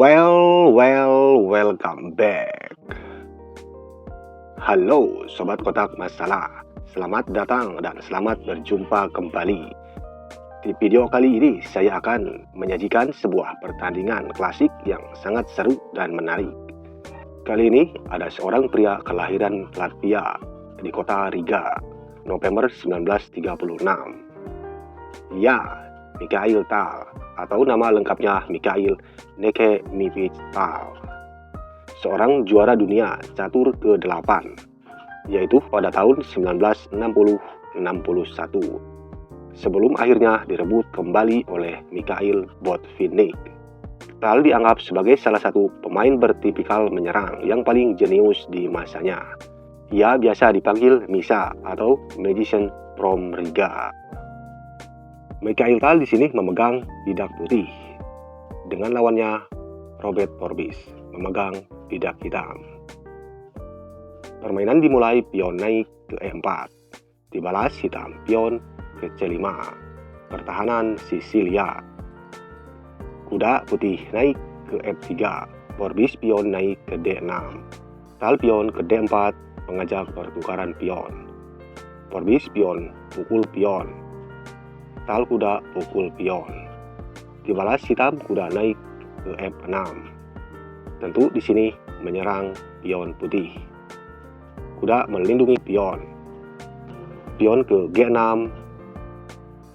Welcome back. Halo Sobat Kotak Masalah, selamat datang dan selamat berjumpa kembali. Di video kali ini saya akan menyajikan sebuah pertandingan klasik yang sangat seru dan menarik. Kali ini ada seorang pria kelahiran Latvia di kota Riga, November 1936. Ya, Mikhail Tal, atau nama lengkapnya Mikhail Nekemivich Tal, seorang juara dunia catur ke-8, yaitu pada tahun 1960-61, sebelum akhirnya direbut kembali oleh Mikhail Botvinnik. Tal dianggap sebagai salah satu pemain bertipikal menyerang yang paling jenius di masanya. Ia biasa dipanggil Misa atau Magician from Riga. Mikhail Tal di sini memegang bidak putih, dengan lawannya Robert Vorbis memegang bidak hitam. Permainan dimulai pion naik ke E4, dibalas hitam pion ke C5, pertahanan Sisilia. Kuda putih naik ke F3, Vorbis pion naik ke D6, Tal pion ke D4 mengajak pertukaran pion. Vorbis pion pukul pion, Tal kuda pukul pion. Dibalas hitam kuda naik ke F6. Tentu di sini menyerang pion putih. Kuda melindungi pion. Pion ke G6,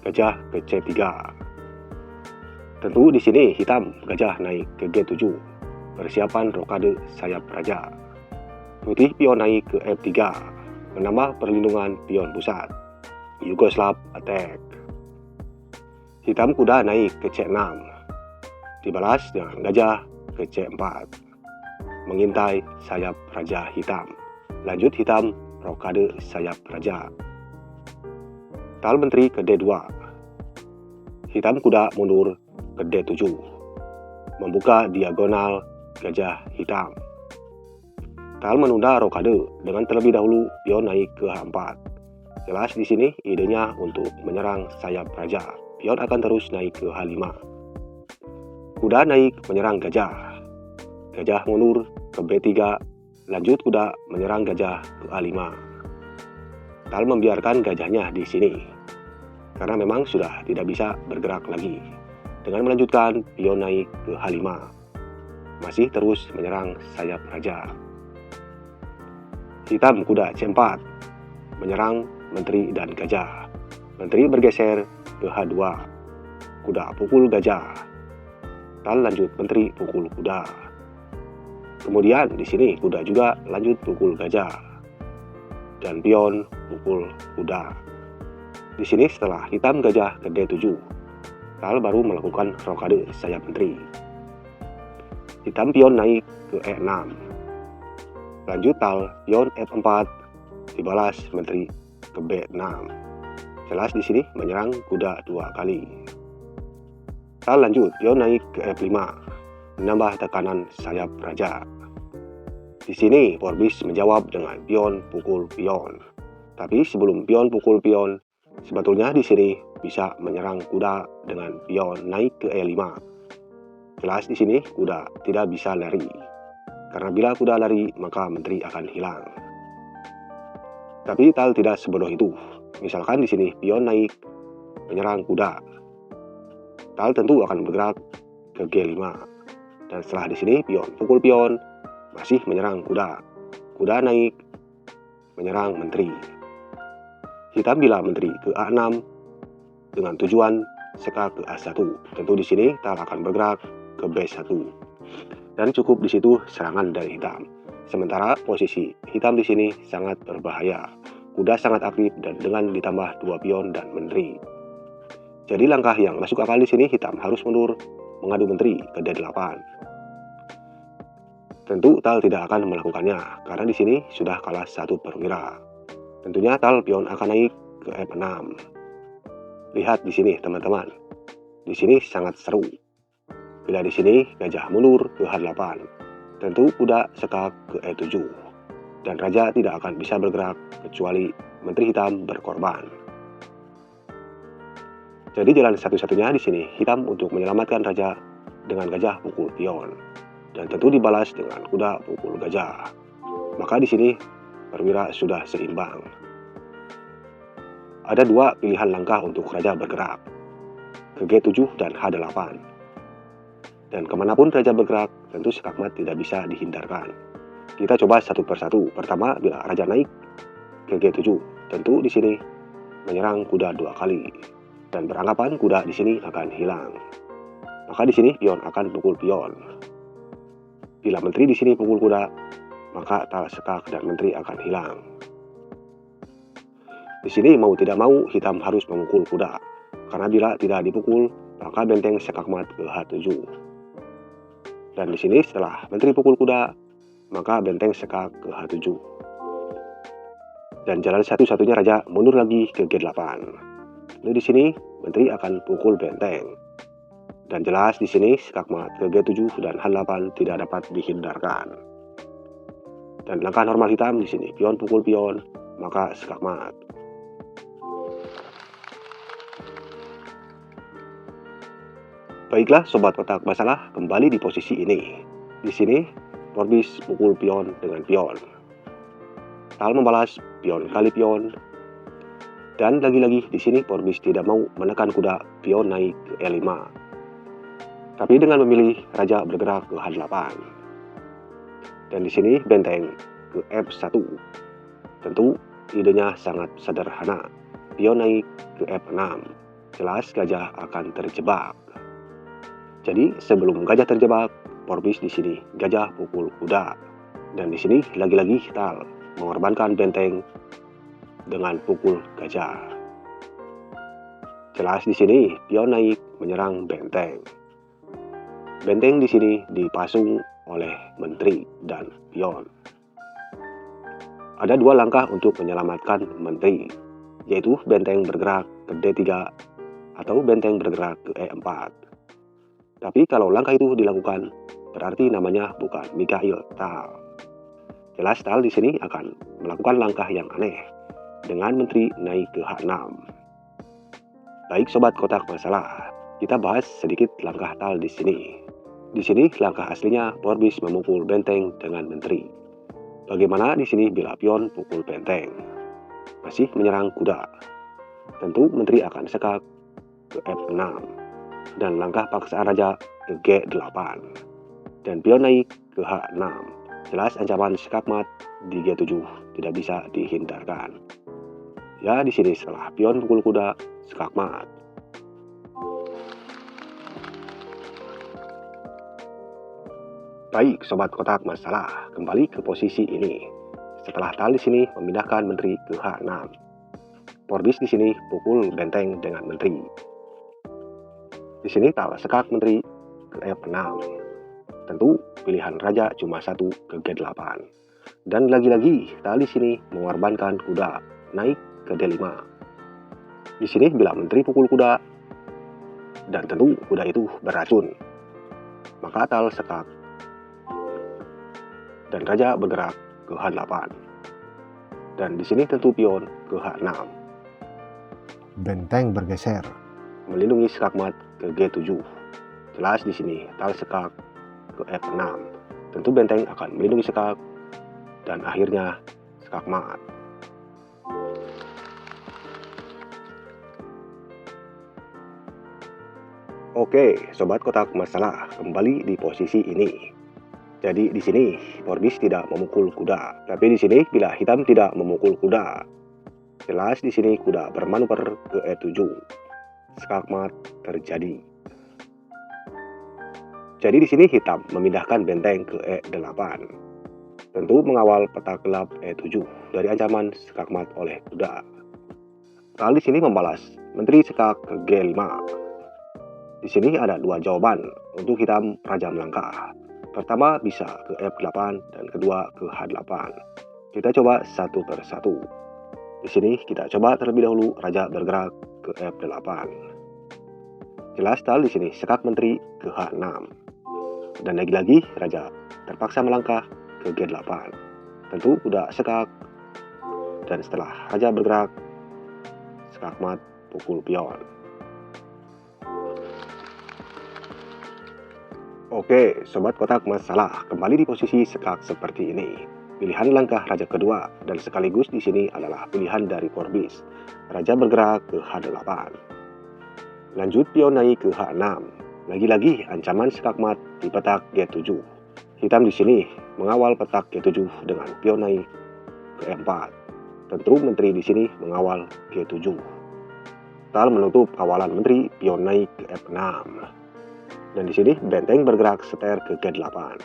gajah ke C3. Tentu di sini hitam gajah naik ke G7. Persiapan rokade sayap raja. Putih pion naik ke F3, menambah perlindungan pion pusat. Yugoslav attack. Hitam kuda naik ke C6, dibalas dengan gajah ke C4, mengintai sayap raja hitam. Lanjut hitam rokade sayap raja. Tal menteri ke D2, hitam kuda mundur ke D7, membuka diagonal gajah hitam. Tal menunda rokade dengan terlebih dahulu pion naik ke H4. Jelas di sini idenya untuk menyerang sayap raja. Pion akan terus naik ke H5. Kuda naik menyerang gajah. Gajah mundur ke B3. Lanjut kuda menyerang gajah ke A5. Tal membiarkan gajahnya di sini karena memang sudah tidak bisa bergerak lagi. Dengan melanjutkan pion naik ke H5, masih terus menyerang sayap raja. Hitam kuda C4 menyerang menteri dan gajah. Menteri bergeser ke H2, kuda pukul gajah. Tal lanjut menteri pukul kuda. Kemudian di sini kuda juga lanjut pukul gajah dan pion pukul kuda. Di sini setelah hitam gajah ke D7, Tal baru melakukan rokade sayap menteri. Hitam pion naik ke E6. Lanjut Tal pion F4, dibalas menteri ke B6. Jelas di sini menyerang kuda 2 kali. Tal lanjut pion naik ke F5, menambah tekanan sayap raja. Di sini Vorbis menjawab dengan pion pukul pion. Tapi sebelum pion pukul pion, sebetulnya di sini bisa menyerang kuda dengan pion naik ke E5. Jelas di sini kuda tidak bisa lari, karena bila kuda lari maka menteri akan hilang. Tapi Tal tidak sebodoh itu. Misalkan di sini pion naik menyerang kuda, Tal tentu akan bergerak ke G5. Dan setelah di sini pion pukul pion, masih menyerang kuda. Kuda naik menyerang menteri. Hitam bila menteri ke A6 dengan tujuan sekak ke A1. Tentu di sini Tal akan bergerak ke B1. Dan cukup di situ serangan dari hitam. Sementara posisi hitam di sini sangat berbahaya. Kuda sangat aktif dan dengan ditambah 2 pion dan menteri. Jadi langkah yang masuk akal di sini hitam harus mundur mengadu menteri ke D8. Tentu Tal tidak akan melakukannya karena di sini sudah kalah 1 perwira. Tentunya Tal pion akan naik ke F6. Lihat di sini teman-teman. Di sini sangat seru. Bila di sini gajah mundur ke H8, tentu kuda sekak ke E7. Dan raja tidak akan bisa bergerak kecuali menteri hitam berkorban. Jadi jalan satu-satunya di sini hitam untuk menyelamatkan raja dengan gajah pukul pion. dan tentu dibalas dengan kuda pukul gajah. Maka di sini perwira sudah seimbang. Ada dua pilihan langkah untuk raja bergerak, ke G7 dan H8. Dan kemanapun raja bergerak, tentu skakmat tidak bisa dihindarkan. Kita coba satu persatu. Pertama, bila raja naik ke G7, tentu di sini menyerang kuda 2 kali. Dan beranggapan kuda di sini akan hilang. Maka di sini pion akan pukul pion. Bila menteri di sini pukul kuda, maka tal sekak dan menteri akan hilang. Di sini mau tidak mau hitam harus memukul kuda. Karena bila tidak dipukul, maka benteng skakmat ke H7. Dan di sini setelah menteri pukul kuda, maka benteng sekak ke H7. Dan jalan satu-satunya raja mundur lagi ke G8. Lalu di sini menteri akan pukul benteng. Dan jelas di sini skakmat ke G7 dan H8 tidak dapat dihindarkan. Dan langkah normal hitam di sini pion pukul pion, maka skakmat. Baiklah sobat kotak masalah, kembali di posisi ini. Di sini Porbis pukul pion dengan pion. Tal membalas pion kali pion. Dan lagi-lagi di sini Porbis tidak mau menekan kuda pion naik ke E5. Tapi dengan memilih raja bergerak ke H8. Dan di sini benteng ke F1. Tentu idenya sangat sederhana. Pion naik ke F6. Jelas gajah akan terjebak. Jadi sebelum gajah terjebak, Porbis di sini gajah pukul kuda. Dan di sini lagi-lagi tal mengorbankan benteng dengan pukul gajah. Jelas di sini pion naik menyerang benteng. Benteng di sini dipasung oleh menteri dan pion. Ada dua langkah untuk menyelamatkan menteri, yaitu benteng bergerak ke D3 atau benteng bergerak ke E4. Tapi kalau langkah itu dilakukan, berarti namanya bukan Mikhail Tal. Jelas Tal di sini akan melakukan langkah yang aneh dengan menteri naik ke H6. Baik sobat kotak masalah, kita bahas sedikit langkah Tal di sini. Di sini langkah aslinya Porbis memukul benteng dengan menteri. Bagaimana di sini bila pion pukul benteng? Masih menyerang kuda. Tentu menteri akan sekak ke F6. Dan langkah paksaan raja ke G8. Dan pion naik ke H6. Jelas ancaman skakmat di G7 tidak bisa dihindarkan. Ya di sini setelah pion pukul kuda, skakmat. Baik, sobat kotak masalah, kembali ke posisi ini. Setelah Tal di sini memindahkan menteri ke H6. Porbis di sini pukul benteng dengan menteri. Di sini Tal sekak menteri ke F6. Tentu pilihan raja cuma satu ke G8. Dan lagi-lagi Tal di sini mengorbankan kuda naik ke D5. Di sini bila menteri pukul kuda dan tentu kuda itu beracun, maka Tal sekak dan raja bergerak ke H8. Dan di sini tentu pion ke H6. Benteng bergeser melindungi skakmat ke G7. Jelas di sini Tal sekak ke F6. Tentu benteng akan melindungi sekak dan akhirnya skakmat. Oke, sobat kotak masalah, kembali di posisi ini. Jadi di sini Porbis tidak memukul kuda, tapi di sini bila hitam tidak memukul kuda, jelas di sini kuda bermanuver ke E7. Skakmat terjadi. Jadi di sini hitam memindahkan benteng ke E8. Tentu mengawal peta gelap E7 dari ancaman skakmat oleh kuda. Tal di sini membalas menteri sekak ke G5. Di sini ada dua jawaban untuk hitam raja melangkah. Pertama bisa ke F8 dan kedua ke H8. Kita coba satu persatu. Di sini kita coba terlebih dahulu raja bergerak ke F8. Jelas Tal di sini sekak menteri ke H6. Dan lagi-lagi raja terpaksa melangkah ke G8. Tentu kuda sekak. Dan setelah raja bergerak, skakmat pukul pion. Oke, sobat kotak masalah, kembali di posisi sekak seperti ini. Pilihan langkah raja kedua dan sekaligus di sini adalah pilihan dari Forbis. Raja bergerak ke H8. Lanjut pion naik ke H6. Lagi-lagi ancaman sekak mat di petak G7. Hitam di sini mengawal petak G7 dengan pion naik ke E4. Tentu menteri di sini mengawal G7. Tal menutup kawalan menteri pion naik ke F6. Dan di sini benteng bergerak seter ke G8.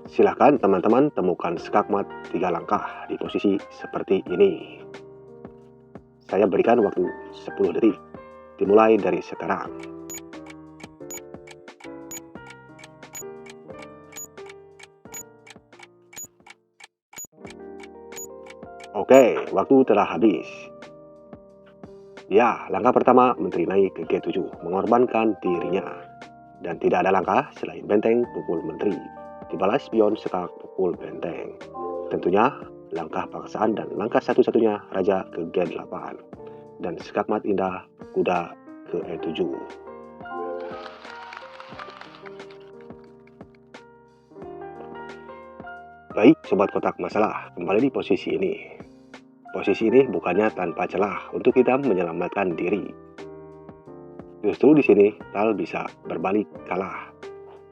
Silahkan teman-teman temukan skakmat 3 langkah di posisi seperti ini. Saya berikan waktu 10 detik, dimulai dari sekarang. Oke, waktu telah habis. Ya, langkah pertama menteri naik ke G7, mengorbankan dirinya. Dan tidak ada langkah selain benteng pukul menteri. Dibalas pion sekak pukul benteng. Tentunya langkah paksaan dan langkah satu-satunya raja ke G8. Dan skakmat indah kuda ke E7. Baik sobat kotak masalah, kembali di posisi ini. Posisi ini bukannya tanpa celah untuk kita menyelamatkan diri. Justru di sini Tal bisa berbalik kalah.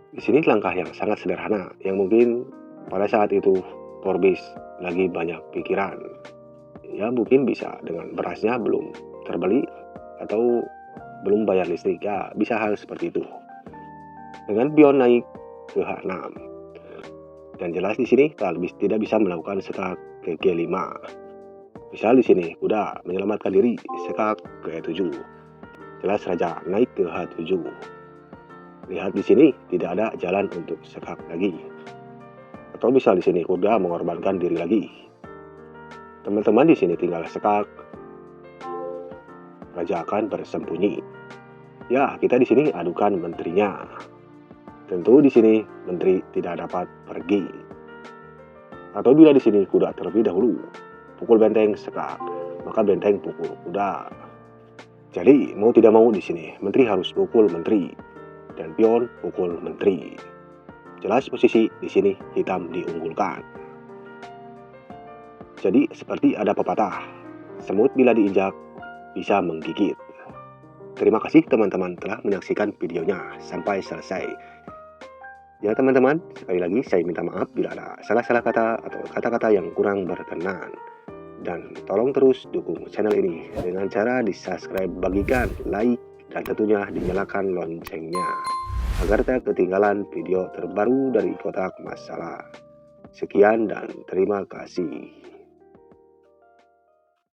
Di sini langkah yang sangat sederhana yang mungkin pada saat itu Forbis lagi banyak pikiran. Ya mungkin bisa dengan berasnya belum terbeli atau belum bayar listrik, ya bisa hal seperti itu. Dengan pion naik ke H6. Dan jelas di sini Tal tidak bisa melakukan sekak ke G5. Misal di sini kuda menyelamatkan diri sekak ke E7. Jelas raja naik ke H7. Lihat di sini tidak ada jalan untuk sekak lagi. Atau bisa di sini kuda mengorbankan diri lagi. Teman-teman di sini tinggal sekak. Raja akan bersembunyi. Ya, kita di sini adukan menterinya. Tentu di sini menteri tidak dapat pergi. Atau bila di sini kuda terlebih dahulu pukul benteng sekak, maka benteng pukul kuda. Jadi mau tidak mau di sini menteri harus pukul menteri dan pion pukul menteri. Jelas posisi di sini hitam diunggulkan. Jadi seperti ada pepatah, semut bila diinjak bisa menggigit. Terima kasih teman-teman telah menyaksikan videonya sampai selesai. Ya teman-teman, sekali lagi saya minta maaf bila ada salah-salah kata atau kata-kata yang kurang berkenan. Dan tolong terus dukung channel ini dengan cara di subscribe, bagikan, like, dan tentunya dinyalakan loncengnya agar tak ketinggalan video terbaru dari kotak masalah. Sekian dan terima kasih.